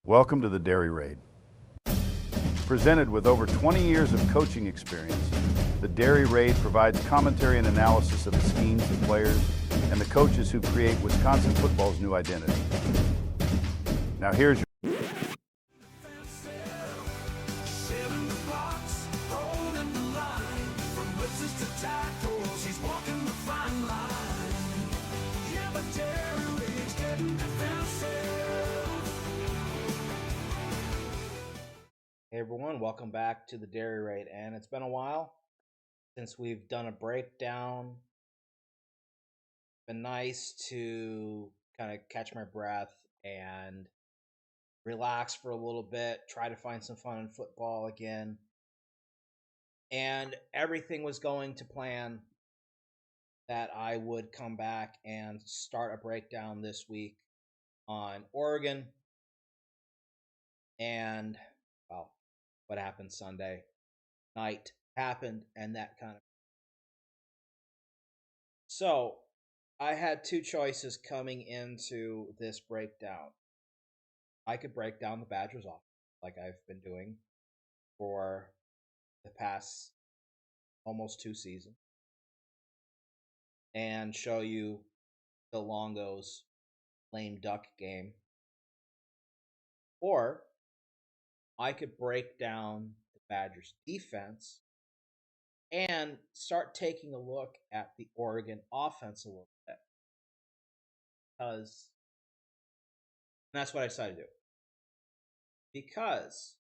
Welcome to the Dairy Raid. Presented with over 20 years of coaching experience, the Dairy Raid provides commentary and analysis of the schemes, the players, and the coaches who create Wisconsin football's new identity. Now here's your Hey everyone, welcome back to the Dairy Raid, and it's been a while since we've done a breakdown. It's been nice to kind of catch my breath and relax for a little bit, try to find some fun in football again. And everything was going to plan that I would come back and start a breakdown this week on Oregon and, well, what happened Sunday night happened, and that kind of. So I had two choices coming into this breakdown. I could break down the Badgers off like I've been doing for the past almost two seasons and show you Phil Longo's lame duck game. Or I could break down the Badgers defense and start taking a look at the Oregon offense a little bit. Because that's what I decided to do. Because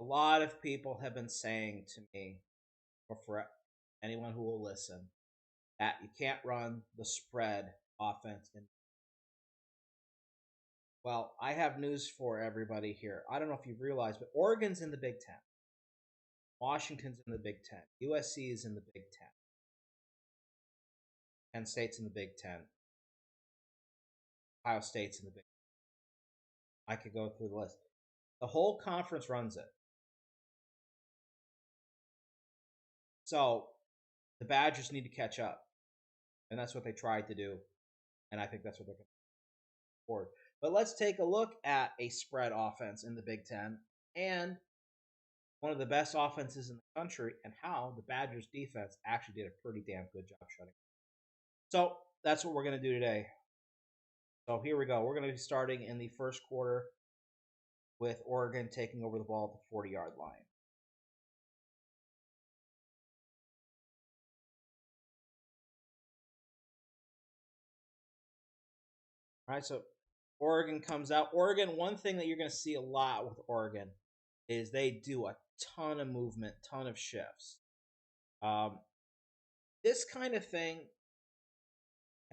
a lot of people have been saying to me, or for anyone who will listen, that you can't run the spread offense. Well, I have news for everybody here. I don't know if you've realized, but Oregon's in the Big Ten. Washington's in the Big Ten. USC is in the Big Ten. Penn State's in the Big Ten. Ohio State's in the Big Ten. I could go through the list. The whole conference runs it. So the Badgers need to catch up. And that's what they tried to do. And I think that's what they're going to forward. But let's take a look at a spread offense in the Big Ten and one of the best offenses in the country and how the Badgers defense actually did a pretty damn good job shutting. So that's what we're going to do today. So here we go. We're going to be starting in the first quarter with Oregon taking over the ball at the 40-yard line. All right, so Oregon comes out. Oregon, one thing that you're going to see a lot with Oregon is they do a ton of movement, ton of shifts. This kind of thing,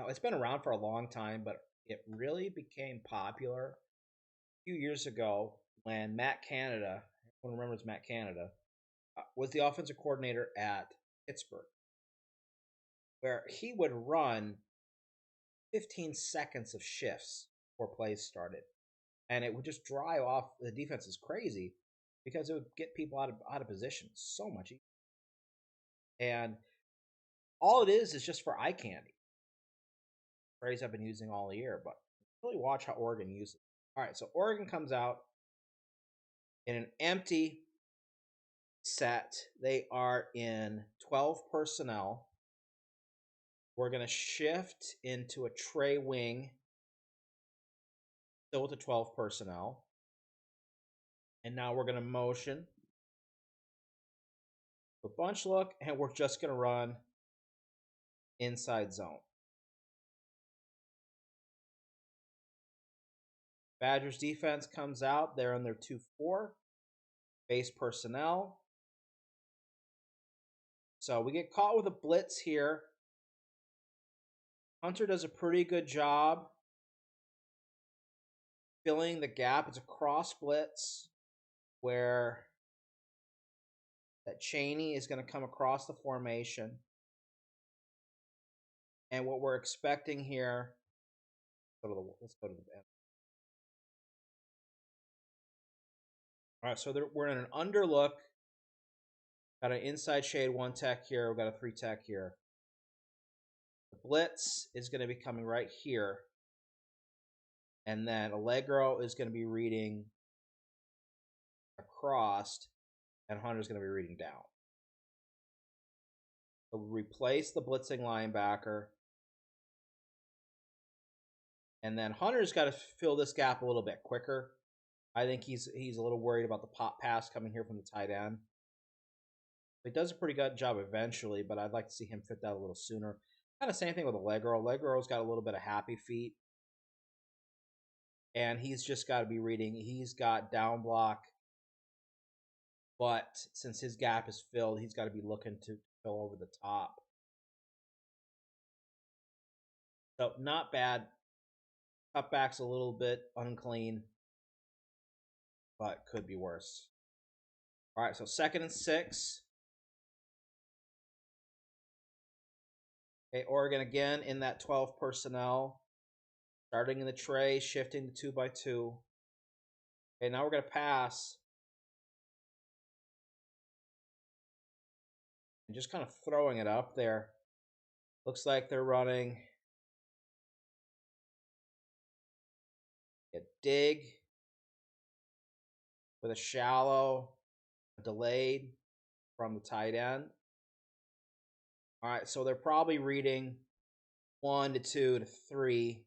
it's been around for a long time, but it really became popular a few years ago when Matt Canada, everyone remembers Matt Canada, was the offensive coordinator at Pittsburgh, where he would run 15 seconds of shifts before plays started. And it would just drive off the defense is crazy because it would get people out of position so much easier. And all it is just for eye candy. Phrase I've been using all year, but really watch how Oregon uses it. All right, so Oregon comes out in an empty set. They are in 12 personnel. We're going to shift into a tray wing, still with the 12 personnel. And now we're going to motion a bunch look, and we're just going to run inside zone. Badgers defense comes out. They're in their 2-4. Base personnel. So we get caught with a blitz here. Hunter does a pretty good job filling the gap. It's a cross blitz where that Cheney is going to come across the formation. And what we're expecting here, let's go to the end. All right, so we're in an underlook. Got an inside shade 1 tech here. We've got a 3 tech here. The blitz is going to be coming right here. And then Allegro is going to be reading across, and Hunter's going to be reading down. So replace the blitzing linebacker. And then Hunter's got to fill this gap a little bit quicker. I think he's a little worried about the pop pass coming here from the tight end. He does a pretty good job eventually, but I'd like to see him fit that a little sooner. Kind of same thing with Allegro. Allegro's got a little bit of happy feet. And he's just got to be reading. He's got down block. But since his gap is filled, he's got to be looking to fill over the top. So not bad. Cutback's a little bit unclean, but could be worse. All right, so 2nd and 6. Okay, Oregon again in that 12 personnel. Starting in the tray, shifting to 2x2. Okay, now we're going to pass. And just kind of throwing it up there. Looks like they're running a dig with a shallow, delayed from the tight end. All right, so they're probably reading 1 to 2 to 3.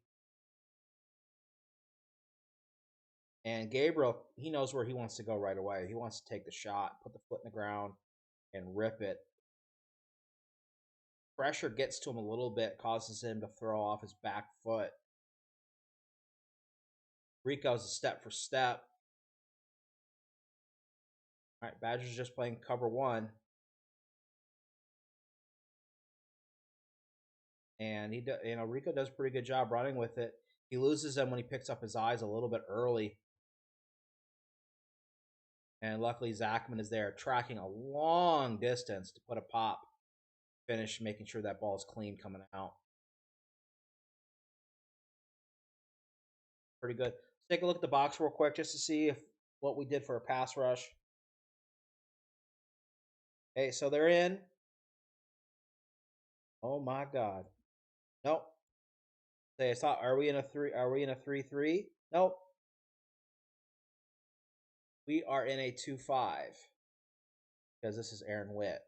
And Gabriel, he knows where he wants to go right away. He wants to take the shot, put the foot in the ground, and rip it. Pressure gets to him a little bit, causes him to throw off his back foot. Rico's a step for step. All right, Badgers just playing cover 1. And Rico does a pretty good job running with it. He loses them when he picks up his eyes a little bit early. And luckily, Zachman is there tracking a long distance to put a pop finish, making sure that ball is clean coming out. Pretty good. Let's take a look at the box real quick just to see what we did for a pass rush. Okay, so they're in. Oh my God. Nope. Say, I thought, are we in a 3-3? Nope. We are in a 2-5 because this is Aaron Witt.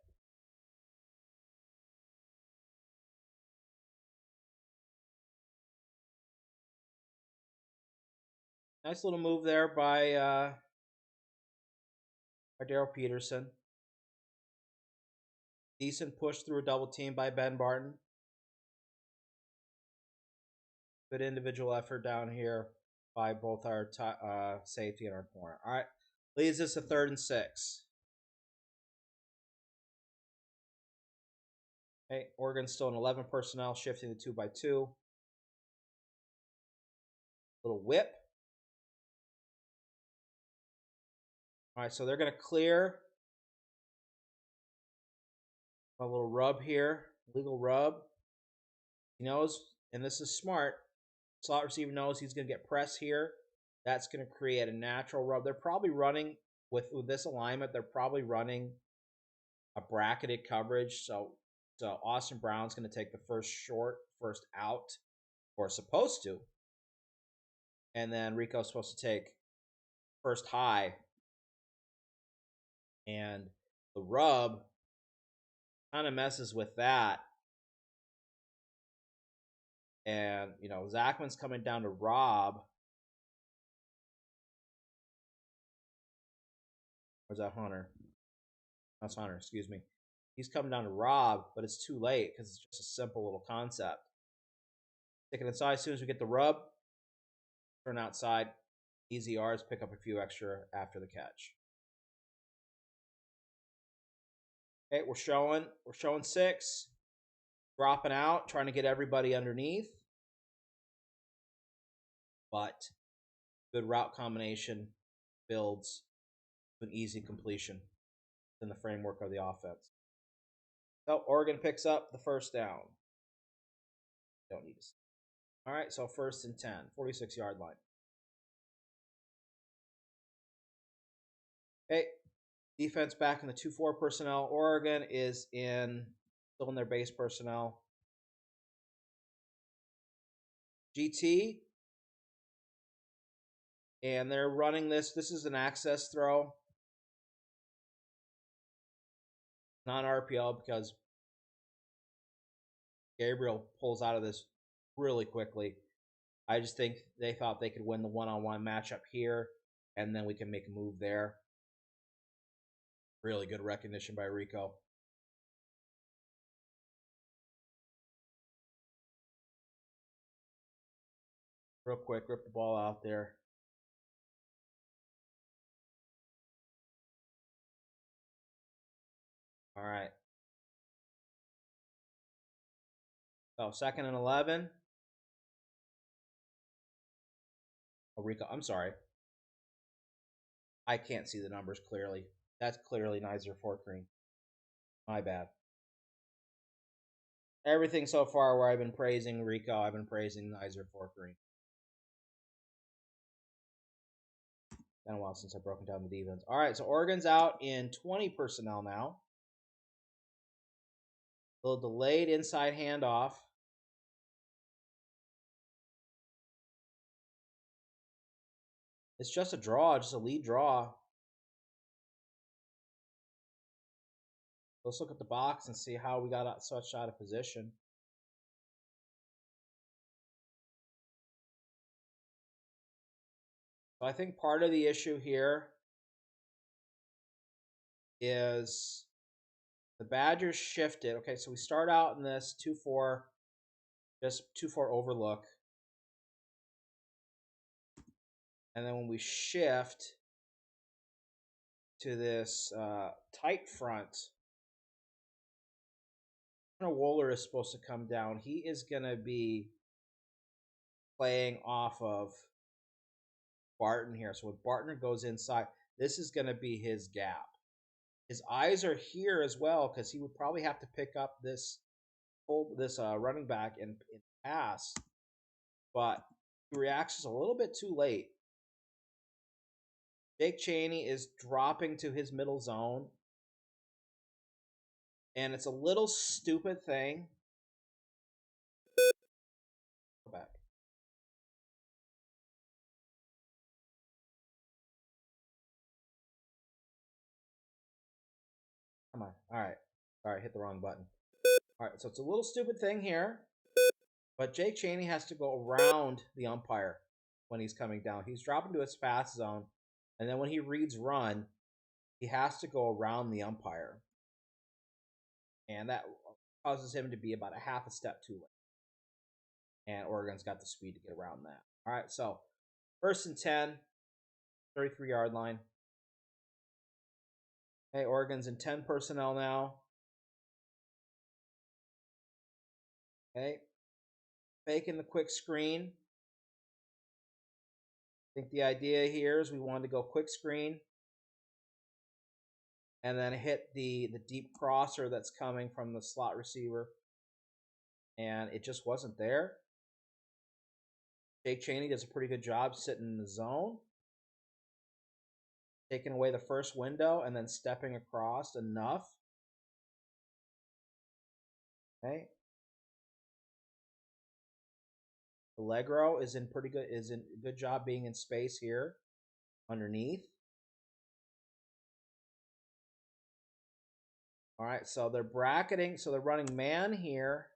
Nice little move there by Daryl Peterson. Decent push through a double team by Ben Barton. Good individual effort down here by both our safety and our corner. All right, leads us to 3rd and 6. Okay, Oregon's still in 11 personnel, shifting to 2x2. Little whip. All right, so they're going to clear. A little rub here, legal rub. He knows, and this is smart. Slot receiver knows he's going to get press here. That's going to create a natural rub. They're probably running, with this alignment, they're probably running a bracketed coverage. So Austin Brown's going to take the first out, or supposed to. And then Rico's supposed to take first high. And the rub kind of messes with that. And, Zachman's coming down to Rob. Or is that Hunter? That's Hunter, excuse me. He's coming down to Rob, but it's too late because it's just a simple little concept. Stick it inside as soon as we get the rub. Turn outside. Easy yards, pick up a few extra after the catch. Okay, we're showing 6. Dropping out, trying to get everybody underneath. But good route combination builds an easy completion in the framework of the offense. So Oregon picks up the first down. Don't need to see. All right, so 1st and 10, 46-yard line. Okay, defense back in the 2-4 personnel. Oregon is still in their base personnel. GT And they're running this. This is an access throw, not RPO, because Gabriel pulls out of this really quickly. I just think they thought they could win the one-on-one matchup here, and then we can make a move there. Really good recognition by Rico. Real quick, rip the ball out there. All right. So 2nd and 11. Oh, Rico, I'm sorry. I can't see the numbers clearly. That's clearly Nizer Forkring. My bad. Everything so far where I've been praising Rico, I've been praising Nizer Forkring. Been a while since I've broken down the defense. All right, so Oregon's out in 20 personnel now. A little delayed inside handoff. It's just a draw, just a lead draw. Let's look at the box and see how we got such out of position. So I think part of the issue here is the Badgers shifted. Okay, so we start out in this 2-4, just 2-4 overlook. And then when we shift to this tight front, Wooler is supposed to come down. He is going to be playing off of Barton here. So when Barton goes inside, this is going to be his gap. His eyes are here as well because he would probably have to pick up this running back and pass. But he reacts just a little bit too late. Jake Chaney is dropping to his middle zone. And it's a little stupid thing. Go back. Come on. All right. All right, hit the wrong button. All right, so it's a little stupid thing here. But Jake Chaney has to go around the umpire when he's coming down. He's dropping to his pass zone. And then when he reads run, he has to go around the umpire. And that causes him to be about a half a step too late. And Oregon's got the speed to get around that. All right, so 1st and 10, 33-yard line. Okay, Oregon's in 10 personnel now. Okay. Faking the quick screen. I think the idea here is we wanted to go quick screen and then hit the deep crosser that's coming from the slot receiver. And it just wasn't there. Jake Chaney does a pretty good job sitting in the zone, taking away the first window and then stepping across enough. Okay. Allegro is in good job being in space here underneath. All right, so they're bracketing. So they're running man here.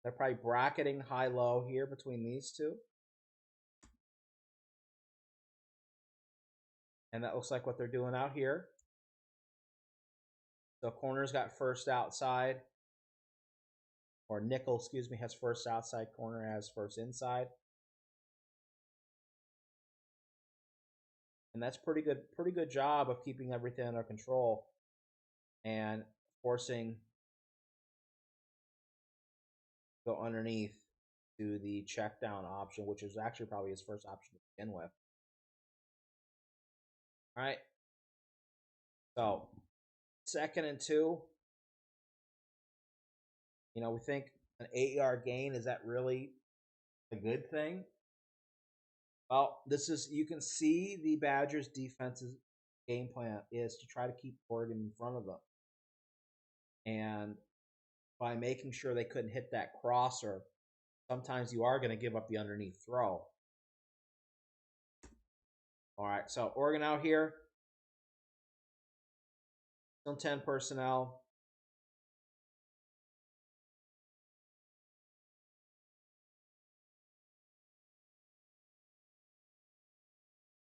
They're probably bracketing high-low here between these two. And that looks like what they're doing out here. So corner's got first outside. Or nickel, excuse me, has first outside. Corner has first inside. And that's pretty good job of keeping everything under control and forcing go underneath to the check down option, which is actually probably his first option to begin with. All right. So 2nd and 2. You know, we think an 8-yard gain, is that really a good thing? Well, you can see the Badgers' defense's game plan is to try to keep Oregon in front of them. And by making sure they couldn't hit that crosser, sometimes you are going to give up the underneath throw. All right, so Oregon out here. Still 10 personnel.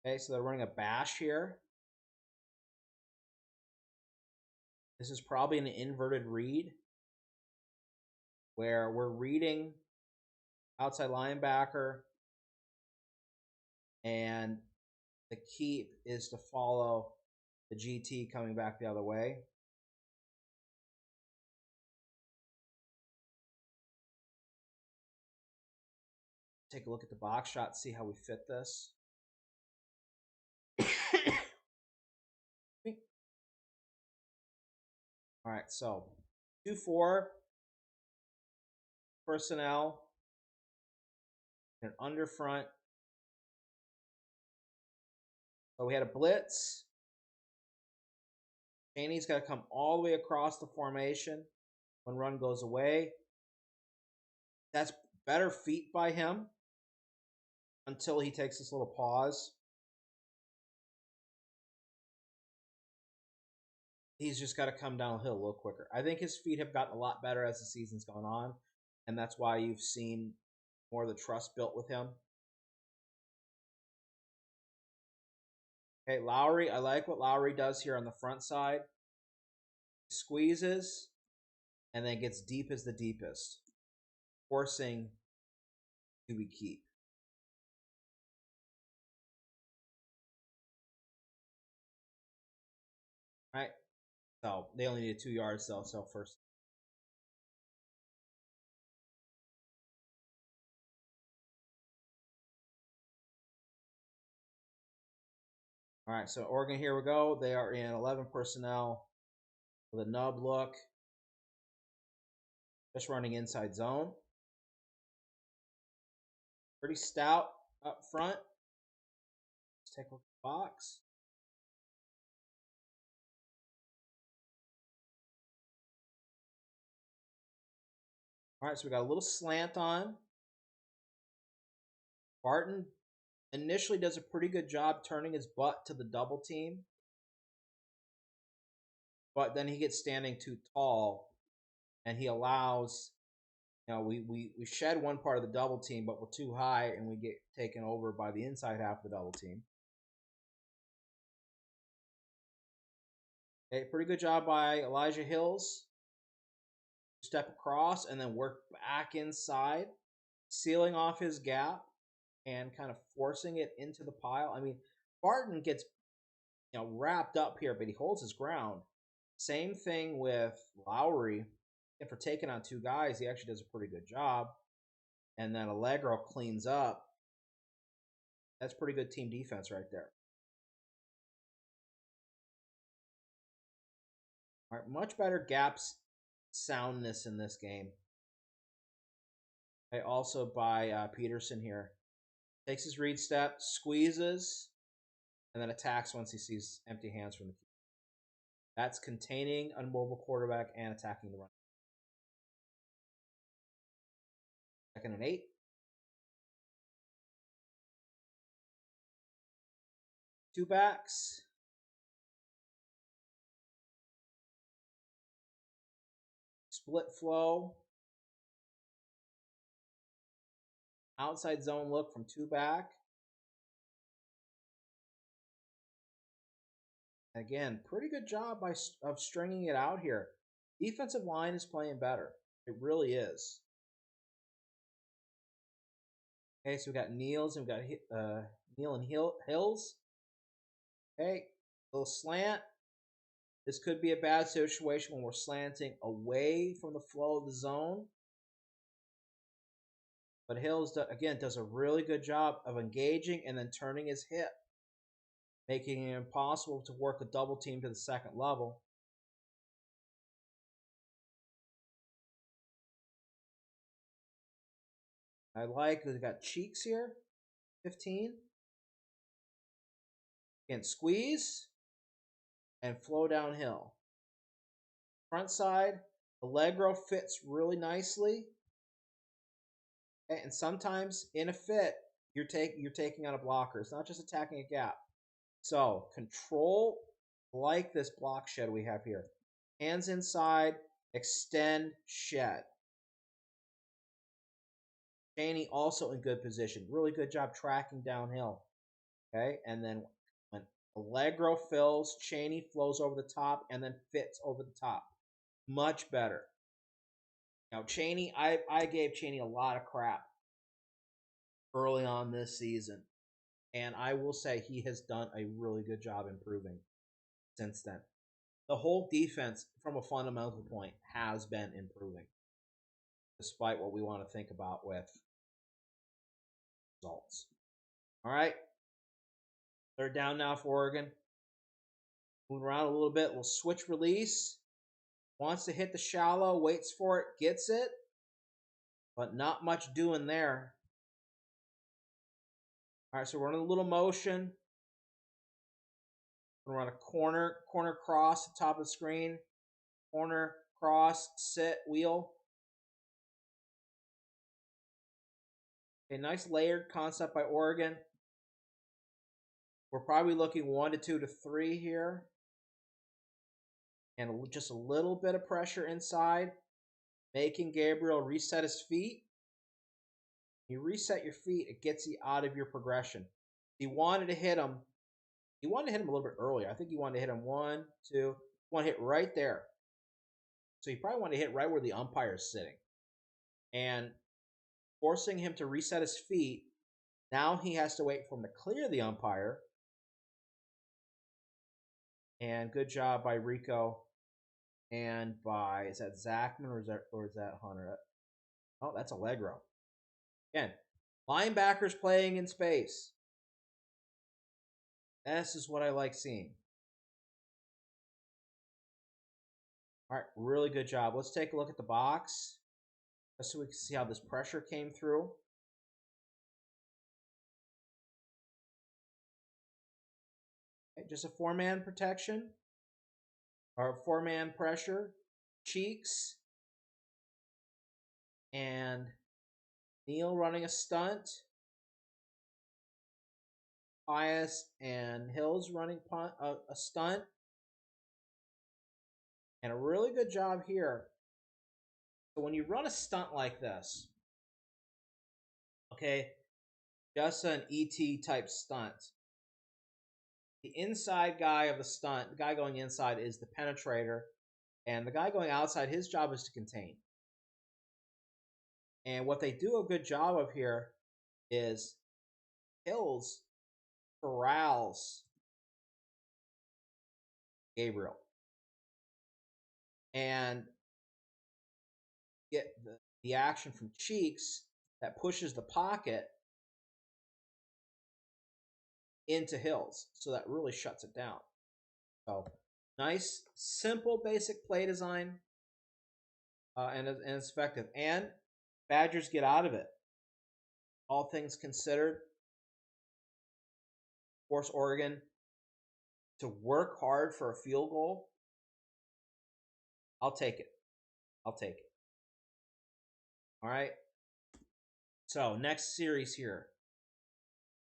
Okay, so they're running a bash here. This is probably an inverted read where we're reading outside linebacker, and the keep is to follow the GT coming back the other way. Take a look at the box shot, see how we fit this. All right, so 2-4 personnel and under front. So we had a blitz. Chaney's got to come all the way across the formation when run goes away. That's better feet by him until he takes this little pause. He's just got to come downhill a little quicker. I think his feet have gotten a lot better as the season's gone on, and that's why you've seen more of the trust built with him. Okay, Lowry, I like what Lowry does here on the front side. He squeezes and then gets deep as the deepest, forcing to be keep. All right, so they only needed 2 yards though, so first. All right, so Oregon, here we go. They are in 11 personnel with a nub look. Just running inside zone. Pretty stout up front. Let's take a look at the box. All right, so we got a little slant on. Barton initially does a pretty good job turning his butt to the double team, but then he gets standing too tall, and he allows, we shed one part of the double team, but we're too high, and we get taken over by the inside half of the double team. Okay, pretty good job by Elijah Hills. Step across and then work back inside, sealing off his gap and kind of forcing it into the pile. I mean, Barton gets wrapped up here, but he holds his ground. Same thing with Lowry. And for taking on 2 guys, he actually does a pretty good job. And then Allegro cleans up. That's pretty good team defense right there. All right, much better gaps soundness in this game. Okay, also by Peterson here. Takes his read step, squeezes, and then attacks once he sees empty hands from the keeper. That's containing a mobile quarterback and attacking the run. 2nd and 8. 2 backs. Split flow. Outside zone look from 2 back. Again, pretty good job of stringing it out here. Defensive line is playing better. It really is. Okay, so we got Niels and we got Neal and Hills. Okay, little slant. This could be a bad situation when we're slanting away from the flow of the zone. But Hills, again, does a really good job of engaging and then turning his hip, making it impossible to work a double team to the 2nd level. I like that we got Cheeks here, 15. Again, squeeze and flow downhill. Front side, Allegro fits really nicely. Okay, and sometimes in a fit, you're taking on a blocker. It's not just attacking a gap. So control like this block shed we have here. Hands inside, extend, shed. Cheney also in good position. Really good job tracking downhill. Okay, and then when Allegro fills, Cheney flows over the top and then fits over the top. Much better. Now Cheney, I gave Cheney a lot of crap early on this season. And I will say he has done a really good job improving since then. The whole defense, from a fundamental point, has been improving, despite what we want to think about with results. All right. They're down now for Oregon. Moving around a little bit. We'll switch release. Wants to hit the shallow, waits for it, gets it, but not much doing there. All right, so we're running a little motion. We're going to run a corner cross at the top of the screen. Corner, cross, sit, wheel. A nice layered concept by Oregon. We're probably looking 1 to 2 to 3 here. And just a little bit of pressure inside, making Gabriel reset his feet. You reset your feet, it gets you out of your progression. He wanted to hit him. He wanted to hit him a little bit earlier. I think he wanted to hit him 1, 2. Want to hit right there. So he probably wanted to hit right where the umpire is sitting. And forcing him to reset his feet. Now he has to wait for him to clear the umpire. And good job by Rico and by, is that Zachman or is that Hunter? Oh, that's Allegro. Again, linebackers playing in space. This is what I like seeing. All right, really good job. Let's take a look at the box just so we can see how this pressure came through. Okay, just a 4-man protection or 4-man pressure. Cheeks and Neal running a stunt. Pius and Hills running a stunt. And a really good job here. So when you run a stunt like this, okay, just an ET type stunt, the inside guy of the stunt, the guy going inside is the penetrator, and the guy going outside, his job is to contain. And what they do a good job of here is Hills corrals Gabriel and get the action from Cheeks that pushes the pocket into Hills. So that really shuts it down. So nice, simple, basic play design, and it's effective. And Badgers get out of it. All things considered, force Oregon to work hard for a field goal. I'll take it. I'll take it. All right. So next series here.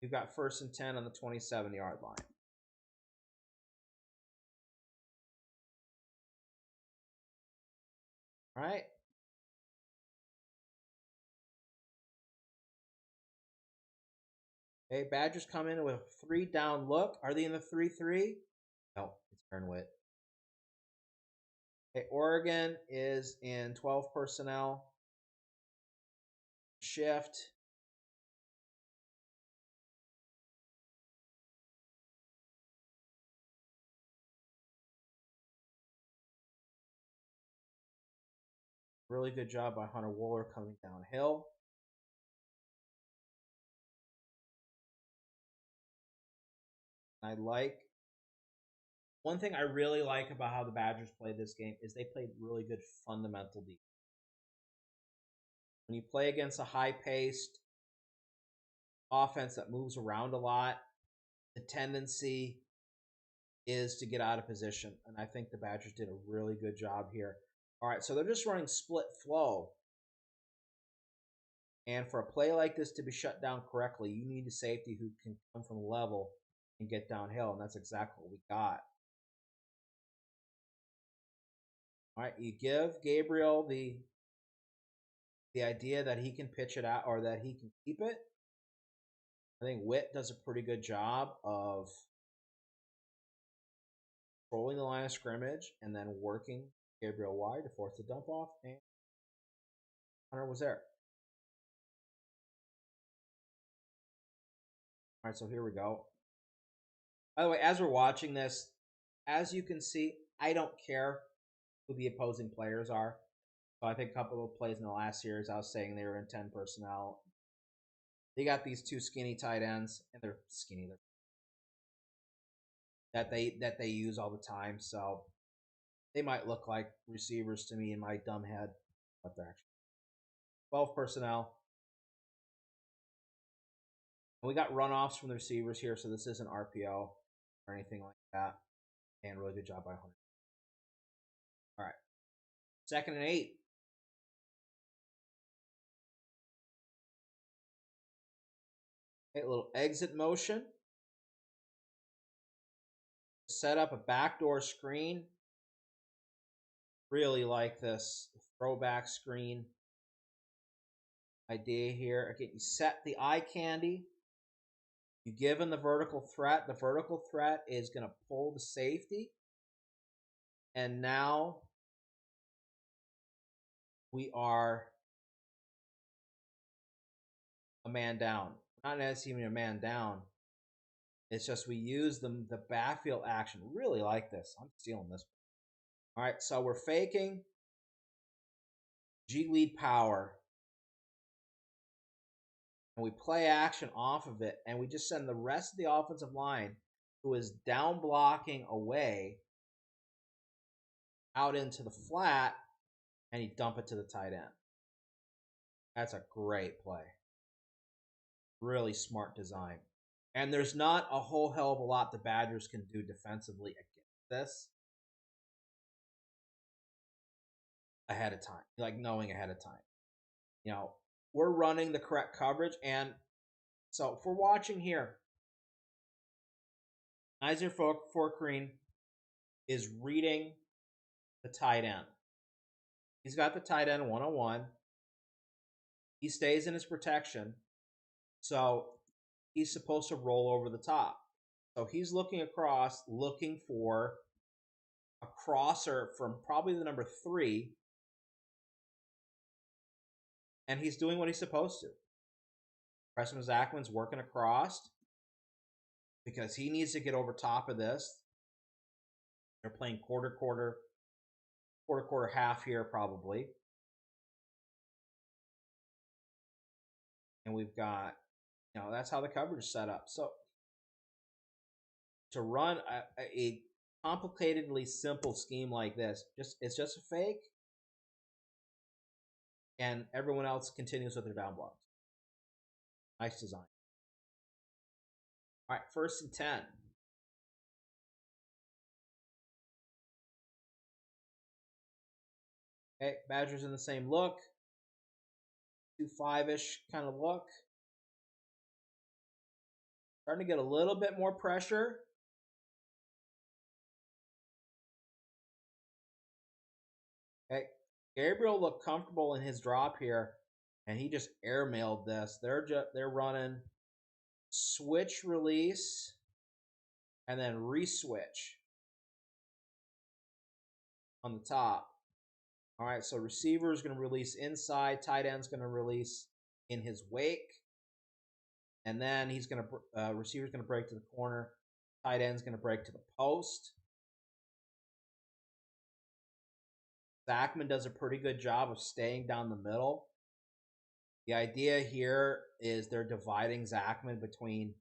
We've got 1st and 10 on the 27-yard line. All right. Okay, Badgers come in with a 3-down look. Are they in the 3-3? No, it's Ernwit. Okay, Oregon is in 12 personnel. Shift. Really good job by Hunter Wooler coming downhill. I like one thing I really like about how the Badgers played this game is they played really good fundamental defense. When you play against a high-paced offense that moves around a lot, the tendency is to get out of position. And I think the Badgers did a really good job here. All right, so they're just running split flow. And for a play like this to be shut down correctly, you need a safety who can come from level and get downhill, and that's exactly what we got. All right, you give Gabriel the idea that he can pitch it out or that he can keep it. I think Witt does a pretty good job of controlling the line of scrimmage and then working Gabriel wide to force the dump off, and Hunter was there. All right, so here we go. By the way, as we're watching this, as you can see, I don't care who the opposing players are. So I think a couple of plays in the last series, I was saying they were in 10 personnel. They got these two skinny tight ends, and they're skinny. That they use all the time. So they might look like receivers to me in my dumb head, but they're actually 12 personnel. And we got runoffs from the receivers here, so this isn't RPO or anything like that. And really good job by Hunter. All right. 2nd and 8. Okay, a little exit motion. Set up a backdoor screen. Really like this throwback screen idea here. Again, you set the eye candy. You give him the vertical threat. The vertical threat is going to pull the safety. And now we are a man down. Not necessarily a man down. It's just we use the backfield action. Really like this. I'm stealing this. All right, so we're faking G lead power. And we play action off of it, and we just send the rest of the offensive line, who is down blocking away, out into the flat, and you dump it to the tight end. That's a great play. Really smart design. And there's not a whole hell of a lot the Badgers can do defensively against this ahead of time, like knowing ahead of time. You know, we're running the correct coverage, and so if we're watching here, Isaac Forkreen is reading the tight end. He's got the tight end 101. He stays in his protection, so he's supposed to roll over the top. So he's looking across, looking for a crosser from probably the number 3, and he's doing what he's supposed to. Preston Zachman's working across because he needs to get over top of this. They're playing quarter, half here probably. And we've got, that's how the coverage is set up. So to run a complicatedly simple scheme like this, it's just a fake, and everyone else continues with their down blocks. Nice design. All right, 1st and 10. Okay, Badgers in the same look. 2-5-ish kind of look. Starting to get a little bit more pressure. Okay, Gabriel looked comfortable in his drop here, and he just airmailed this. They're running switch release and then re-switch on the top. All right, so receiver is going to release inside, tight end's going to release in his wake, and then receiver's going to break to the corner, tight end's going to break to the post. Zachman does a pretty good job of staying down the middle. The idea here is they're dividing Zachman between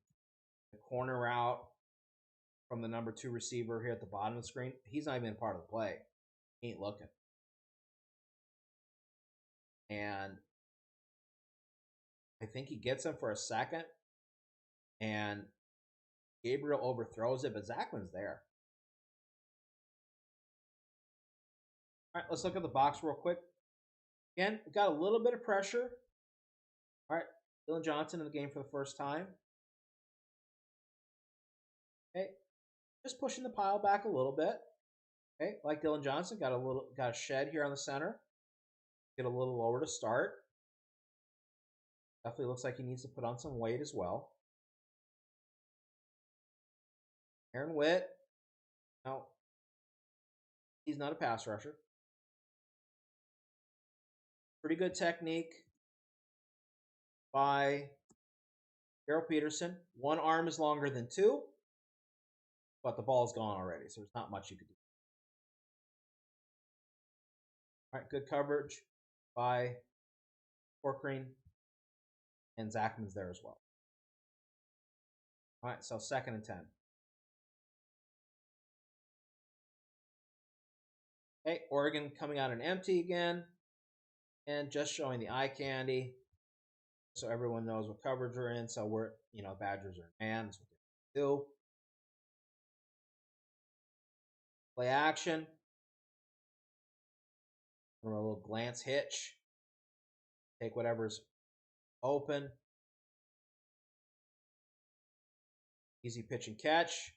the corner route from the number 2 receiver here at the bottom of the screen. He's not even part of the play. He ain't looking. And I think he gets him for a second, and Gabriel overthrows it, but Zachman's there. All right, let's look at the box real quick. Again, we got a little bit of pressure. All right, Dylan Johnson in the game for the first time. just pushing the pile back a little bit. Okay, like Dylan Johnson, got a shed here on the center. Get a little lower to start. Definitely looks like he needs to put on some weight as well. Aaron Witt, now he's not a pass rusher. Pretty good technique by Darrell Peterson. One arm is longer than two, but the ball's gone already, so there's not much you could do. All right, good coverage by Corcoran, and Zachman's there as well. All right, so 2nd and 10. Okay, Oregon coming out an empty again, and just showing the eye candy, so everyone knows what coverage we're in. So we're, Badgers are in man. That's what they do. Play action. A little glance hitch. Take whatever's open. Easy pitch and catch,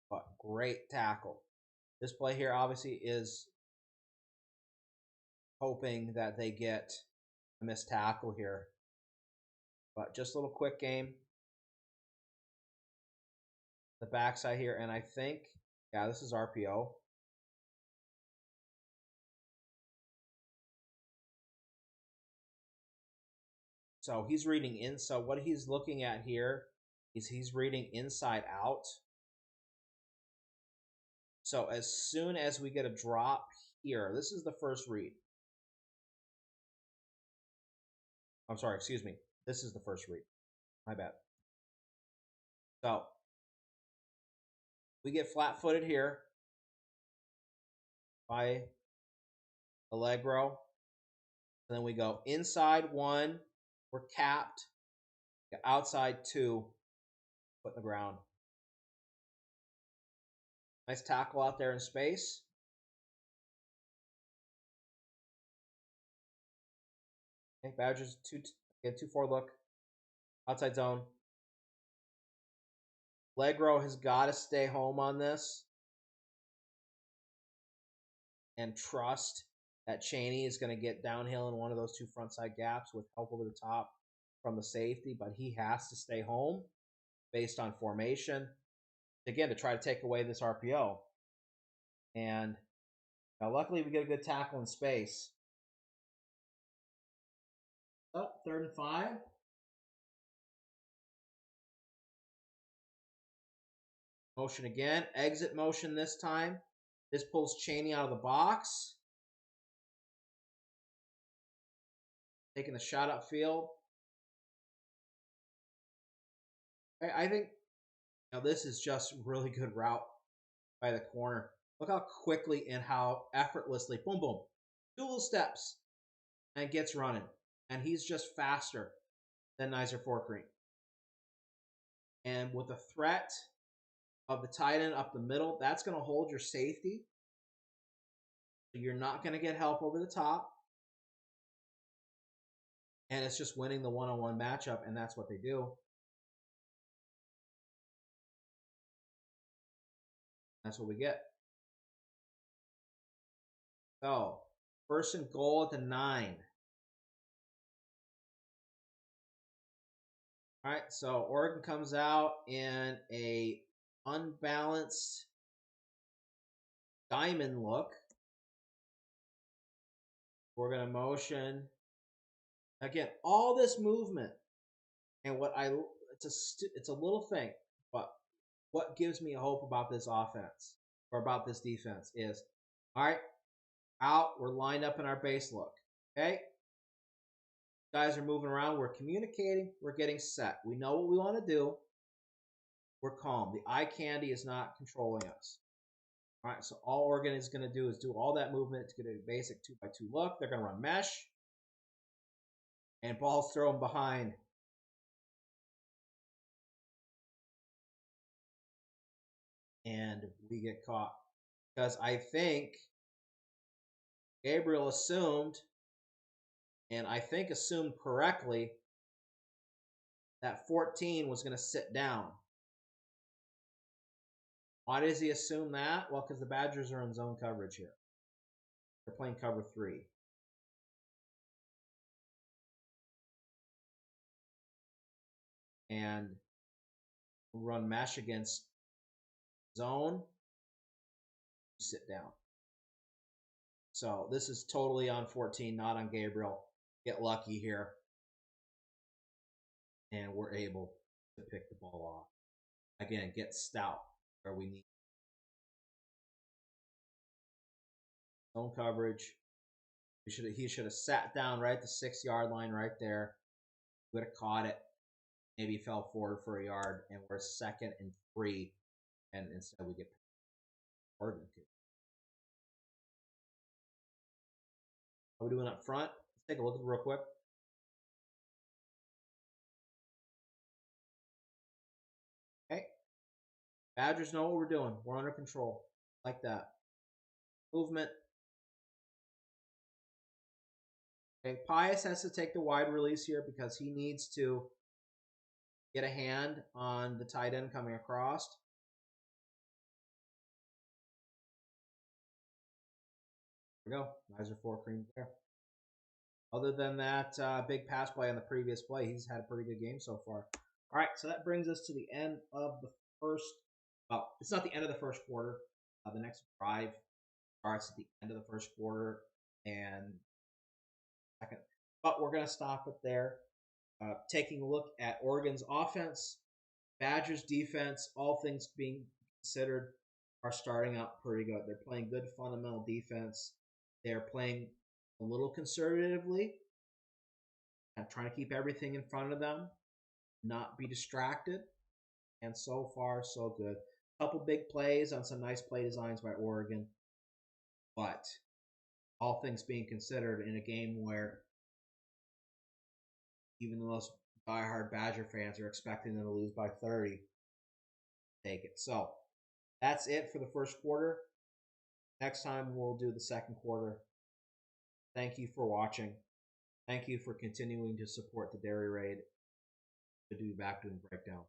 but great tackle. This play here obviously is hoping that they get a missed tackle here. But just a little quick game. The backside here, and I think, yeah, this is RPO. So he's reading in. So what he's looking at here is he's reading inside out. So as soon as we get a drop here, this is the first read. I'm sorry, excuse me. This is the first read. My bad. So we get flat-footed here by Allegro. And then we go inside 1. We're capped. Outside 2. Put in the ground. Nice tackle out there in space. Okay, Badgers 2-4 look. Outside zone. Allegro has got to stay home on this and trust that Chaney is going to get downhill in one of those 2 frontside gaps with help over the top from the safety, but he has to stay home based on formation, again, to try to take away this RPO. And luckily we get a good tackle in space. Oh, 3rd and 5. Motion again. Exit motion this time. This pulls Chaney out of the box. Taking the shot upfield. I think this is just really good route by the corner. Look how quickly and how effortlessly, boom, boom, 2 little steps, and gets running. And he's just faster than Nizer Forkreen. And with the threat of the tight end up the middle, that's going to hold your safety. You're not going to get help over the top. And it's just winning the one-on-one matchup, and that's what they do. That's what we get. So, 1st and goal at the 9. All right, so Oregon comes out in a unbalanced diamond look. We're going to motion. Again, all this movement. And it's a little thing, but what gives me hope about this offense or about this defense is, all right, out, we're lined up in our base look. Okay? Guys are moving around. We're communicating. We're getting set. We know what we want to do. We're calm. The eye candy is not controlling us. All right, so all Oregon is going to do is do all that movement to get a basic 2-by-2 look. They're going to run mesh. And ball's thrown behind. And we get caught. Because I think Gabriel assumed, and I think assumed correctly, that 14 was going to sit down. Why does he assume that? Well, because the Badgers are in zone coverage here. They're playing cover 3. And run mesh against zone. Sit down. So this is totally on 14, not on Gabriel. Get lucky here. And we're able to pick the ball off. Again, get stout where we need. Zone coverage. He should have sat down right at the 6-yard line right there. Would have caught it. Maybe fell forward for a yard, and we're 2nd and 3, and instead we get Oregon. What are we doing up front? Let's take a look at it real quick. Okay. Badgers know what we're doing. We're under control. Like that. Movement. Okay, Pius has to take the wide release here because he needs to get a hand on the tight end coming across. There we go. Nicer 4 creams there. Other than that big pass play on the previous play, he's had a pretty good game so far. All right, so that brings us to the end of the first. Well, it's not the end of the first quarter. The next drive starts at the end of the first quarter and second. But we're going to stop it there. Taking a look at Oregon's offense, Badgers defense, all things being considered, are starting out pretty good. They're playing good fundamental defense. They're playing a little conservatively and trying to keep everything in front of them, not be distracted. And so far, so good. A couple big plays on some nice play designs by Oregon. But all things being considered, in a game where even the most diehard Badger fans are expecting them to lose by 30, take it. So that's it for the first quarter. Next time we'll do the second quarter. Thank you for watching. Thank you for continuing to support the Dairy Raid. Good to be back doing breakdowns.